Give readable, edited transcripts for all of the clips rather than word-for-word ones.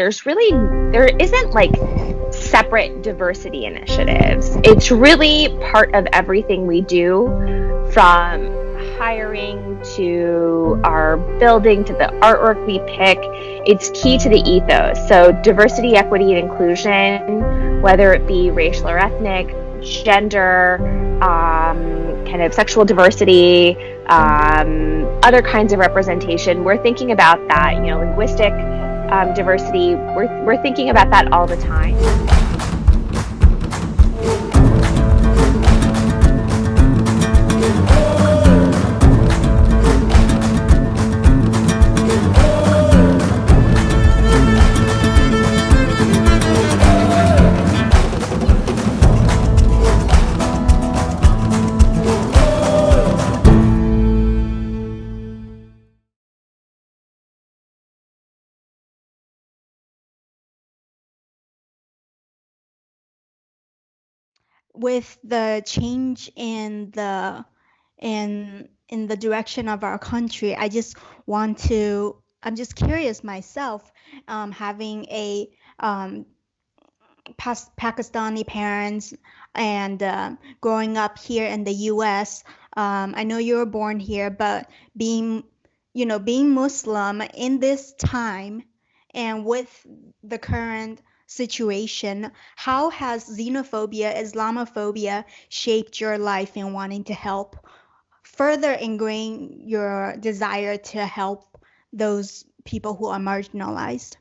there isn't like separate diversity initiatives. It's really part of everything we do, from hiring to our building to the artwork we pick. It's key to the ethos. So diversity, equity, and inclusion, whether it be racial or ethnic, gender, kind of sexual diversity, other kinds of representation. We're thinking about that, linguistic diversity. We're thinking about that all the time. With the change in the direction of our country, I'm just curious myself, having a um, Pakistani parents and growing up here in the U.S. I know you were born here, but being, being Muslim in this time and with the current situation, how has xenophobia, Islamophobia shaped your life in wanting to help further ingrain your desire to help those people who are marginalized?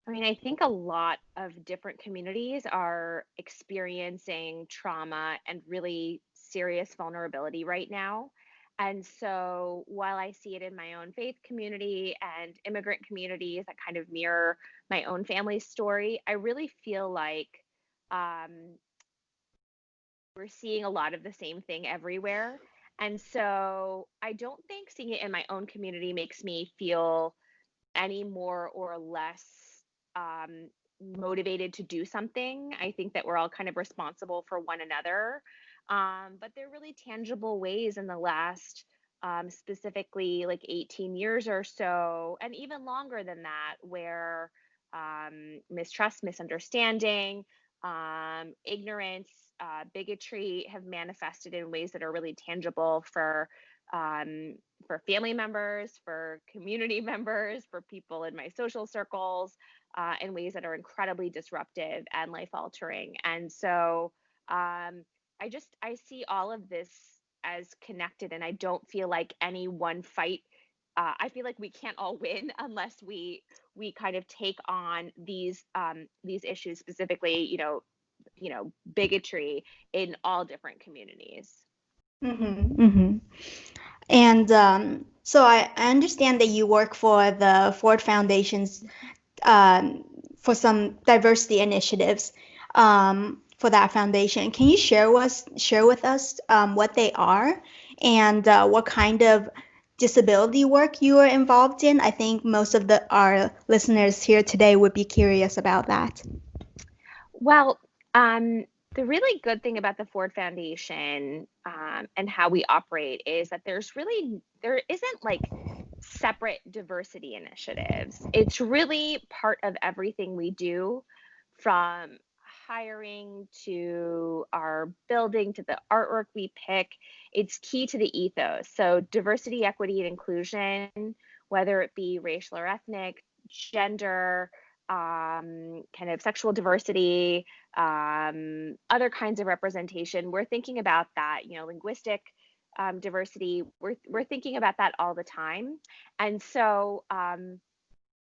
I mean, I think a lot of different communities are experiencing trauma and really serious vulnerability right now. And so while I see it in my own faith community and immigrant communities that kind of mirror my own family's story, I really feel like um, we're seeing a lot of the same thing everywhere. And so I don't think seeing it in my own community makes me feel any more or less um, motivated to do something. I think that we're all kind of responsible for one another. But there are really tangible ways in the last, specifically like 18 years or so, and even longer than that, where mistrust, misunderstanding, ignorance, bigotry have manifested in ways that are really tangible for family members, for community members, for people in my social circles, in ways that are incredibly disruptive and life altering. And so I see all of this as connected, and I don't feel like any one fight. I feel like we can't all win unless we kind of take on these issues, specifically, bigotry in all different communities. Mm-hmm. And so I understand that you work for the Ford Foundation's for some diversity initiatives for that foundation. Can you share with us what they are and what kind of disability work you are involved in? I think most of our listeners here today would be curious about that. Well, the really good thing about the Ford Foundation, and how we operate, is that there isn't like separate diversity initiatives. It's really part of everything we do, from hiring to our building to the artwork we pick. It's key to the ethos. So diversity, equity, and inclusion, whether it be racial or ethnic, gender, kind of sexual diversity, other kinds of representation. We're thinking about that, linguistic diversity. We're thinking about that all the time. And so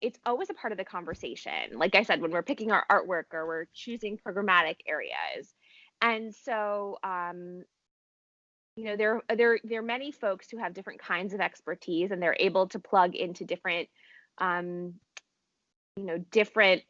it's always a part of the conversation. Like I said, when we're picking our artwork or we're choosing programmatic areas. And so there are many folks who have different kinds of expertise, and they're able to plug into different um, different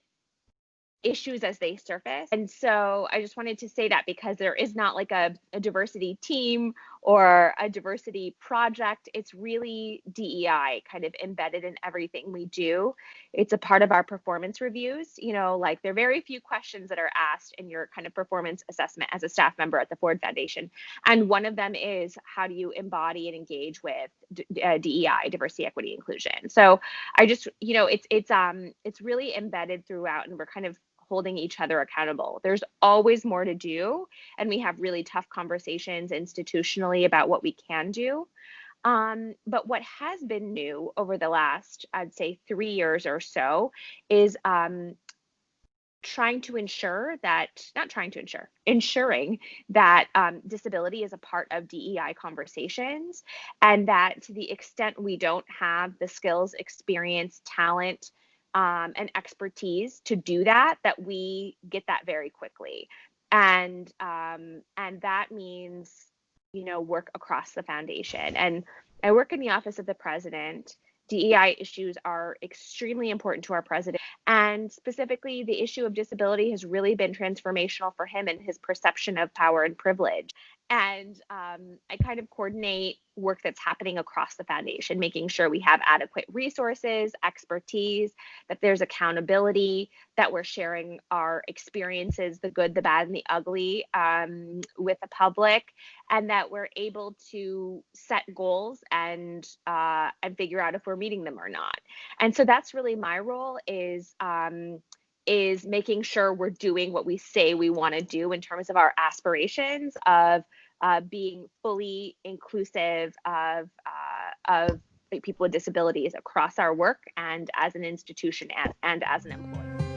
issues as they surface. And so I just wanted to say that because there is not like a diversity team or a diversity project. It's really DEI kind of embedded in everything we do. It's a part of our performance reviews. Like there are very few questions that are asked in your kind of performance assessment as a staff member at the Ford Foundation. And one of them is, how do you embody and engage with DEI, diversity, equity, inclusion? So I just, it's really embedded throughout, and we're kind of holding each other accountable. There's always more to do, and we have really tough conversations institutionally about what we can do. But what has been new over the last, I'd say, 3 years or so is ensuring that disability is a part of DEI conversations, and that to the extent we don't have the skills, experience, talent, and expertise to do that, that we get that very quickly. And that means, work across the foundation. And I work in the office of the president. DEI issues are extremely important to our president. And specifically, the issue of disability has really been transformational for him and his perception of power and privilege. And I kind of coordinate work that's happening across the foundation, making sure we have adequate resources, expertise, that there's accountability, that we're sharing our experiences, the good, the bad, and the ugly, with the public, and that we're able to set goals and figure out if we're meeting them or not. And so that's really my role, is making sure we're doing what we say we want to do in terms of our aspirations of being fully inclusive of people with disabilities across our work and as an institution and as an employer.